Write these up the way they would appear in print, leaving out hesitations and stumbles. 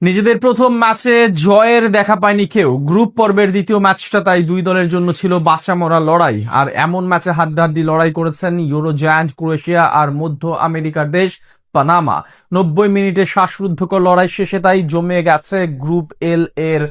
নিজেদের প্রথম ম্যাচে জয়ের দেখা পায়নি কেউ। গ্রুপ পর্বের দ্বিতীয় ম্যাচটা তাই দুই দলের জন্য ছিল বাঁচা মরা লড়াই। আর এমন ম্যাচে হাড্ডাহাড্ডি লড়াই করেছেন ইউরো জায়ান্ট ক্রোয়েশিয়া আর মধ্য আমেরিকার দেশ পানামা। 90 মিনিটে শ্বাসরুদ্ধকর লড়াই শেষে তাই জমে গেছে গ্রুপ এল এর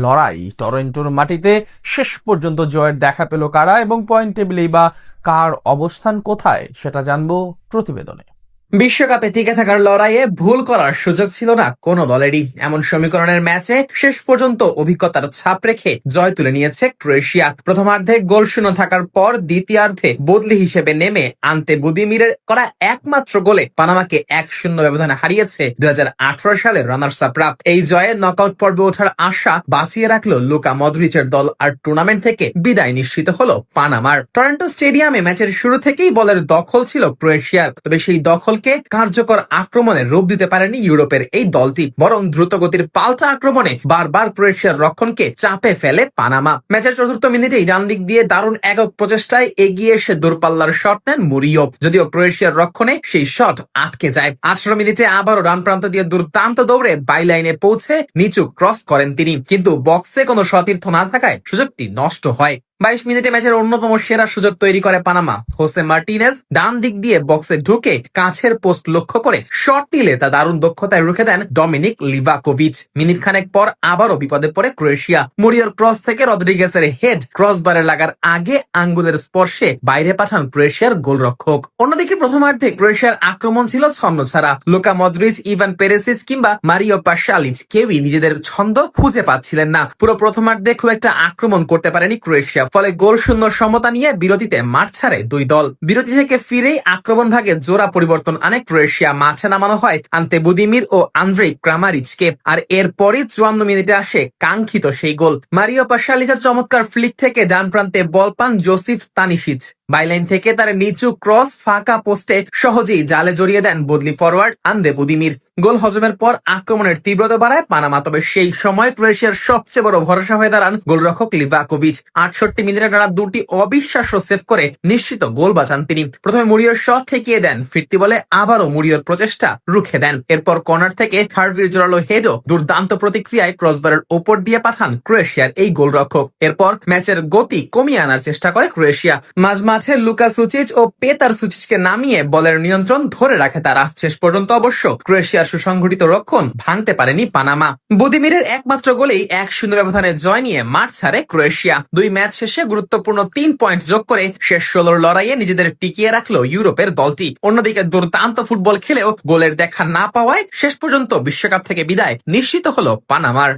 লড়াই। টরন্টোর মাটিতে শেষ পর্যন্ত জয়ের দেখা পেল কারা এবং পয়েন্ট টেবিলেই বা কার অবস্থান কোথায়, সেটা জানবো প্রতিবেদনে। বিশ্বকাপে টিকে থাকার লড়াইয়ে ভুল করার সুযোগ ছিল না কোনো দলেরই। এমন সমীকরণের ম্যাচে শেষ পর্যন্ত অভিজ্ঞতার ছাপ রেখে জয় তুলে নিয়েছে ক্রোয়েশিয়া। প্রথমার্ধে গোল শূন্য থাকার পর দ্বিতীয়ার্ধে বদলি হিসেবে নেমে আন্তে বুদিমিরের করা একমাত্র গোলে পানামাকে 1-0 ব্যবধানে হারিয়েছে 2018 সালের রানার্স আপরা। এই জয়ে নকআউট পর্বে ওঠার আশা বাঁচিয়ে রাখলো লুকা মদ্রিচের দল, আর টুর্নামেন্ট থেকে বিদায় নিশ্চিত হলো পানামার। টরন্টো স্টেডিয়ামে ম্যাচের শুরু থেকেই বলের দখল ছিল ক্রোয়েশিয়ার, তবে সেই দখলকে কার্যকর আক্রমণের রূপ দিতে পারেনি ইউরোপের এই দলটি, বরং দ্রুতগতির পাল্টা আক্রমণে বারবার ক্রোয়েশিয়ার রক্ষণকে চাপে ফেলে পানামা। ম্যাচের চতুর্থ মিনিটেই ডান দিক দিয়ে দারুণ একক প্রচেষ্টায় এগিয়ে এসে দূরপাল্লার শট নেন মুরিও, যদিও ক্রোয়েশিয়ার রক্ষণে সেই শট আটকে যায়। 18 মিনিটে আবারও ডান প্রান্ত দিয়ে দুর্দান্ত দৌড়ে বাইলাইনে পৌঁছে নিচু ক্রস করেন তিনি, কিন্তু বক্সে কোনো সতীর্থ না থাকায় সুযোগটি নষ্ট হয়। 22 মিনিটে ম্যাচের অন্যতম সেরা সুযোগ তৈরি করে পানামা। হোসে মার্টিনেজ ডান দিক দিয়ে বক্সে ঢুকে কাছের পোস্ট লক্ষ্য করে শট নিলে তা দারুণ দক্ষতায় রুখে দেন ডমিনিক লিভাকোভিচ। মিনিট খানেক পর আবারও বিপদে পড়ে ক্রোয়েশিয়া। মুরিওর ক্রস থেকে রদ্রিগেসের হেড ক্রসবারে লাগার আগে আঙ্গুলের স্পর্শে বাইরে পাঠান ক্রোয়েশিয়ার গোলরক্ষক। অন্যদিকে প্রথমার্ধে ক্রোয়েশিয়ার আক্রমণ ছিল ছন্নছাড়া। লুকা মদ্রিচ, ইভান পেরিসিচ কিংবা মারিও পাশালিচ কেউই নিজেদের ছন্দ খুঁজে পাচ্ছিলেন না। পুরো প্রথমার্ধে খুব একটা আক্রমণ করতে পারেনি ক্রোয়েশিয়া, ফলে গোল শূন্য সমতা নিয়ে বিরতিতে মাঠ ছাড়ে দুই দল। বিরতি থেকে ফিরেই আক্রমণ ভাগে জোড়া পরিবর্তন আনে ক্রোয়েশিয়া। মাঠে নামানো হয় আন্তে বুদিমির ও আন্দ্রেই ক্রামারিচকে, আর এরপরই 54 মিনিটে আসে কাঙ্ক্ষিত সেই গোল। মারিও পাশালিচের চমৎকার ফ্লিক থেকে ডান প্রান্তে বল পান জোসিফ স্তানিশিচ। বাইলাইন থেকে তার নিচু ক্রস ফাঁকা পোস্টে সহজেই জালে জড়িয়ে দেন বদলি ফরওয়ার্ড আন্দে বুদিমির। গোল হজমের পর আক্রমণের তীব্রতা বাড়ায় পানামা, তবে সেই সময় ক্রোয়েশিয়ার সবচেয়ে বড় ভরসা হয়ে দাঁড়ান গোলরক্ষক লিভাকোভিচ। 68 মিনিটে টানা দুটি অবিশ্বাস্য সেভ করে নিশ্চিত গোল বাঁচান তিনি। প্রথমে মুরিওর শট ঠেকিয়ে দেন, ফিরতি বলে আবারও মুরিওর প্রচেষ্টা রুখে দেন। এরপর কর্নার থেকে হার্ভির জোরালো হেডও দুর্দান্ত প্রতিক্রিয়ায় ক্রসবারের ওপর দিয়ে পাঠান ক্রোয়েশিয়ার এই গোলরক্ষক। এরপর ম্যাচের গতি কমিয়ে আনার চেষ্টা করে ক্রোয়েশিয়া। মাঝে লুকা সুচিচ ও পেতার সুচিচকে নামিয়ে বলের নিয়ন্ত্রণ ধরে রাখে তারা। শেষ পর্যন্ত অবশ্য ক্রোয়েশিয়ার সুসংগঠিত রক্ষণ ভাঙতে পারেনি পানামা। বুদিমিরের একমাত্র গোলেই 1-0 ব্যবধানে জয় নিয়ে মাঠ ছাড়ে ক্রোয়েশিয়া। দুই ম্যাচ শেষে গুরুত্বপূর্ণ 3 পয়েন্ট যোগ করে শেষ 16 লড়াইয়ে নিজেদের টিকিয়ে রাখলো ইউরোপের দলটি। অন্যদিকে দুর্দান্ত ফুটবল খেলেও গোলের দেখা না পাওয়ায় শেষ পর্যন্ত বিশ্বকাপ থেকে বিদায় নিশ্চিত হলো পানামার।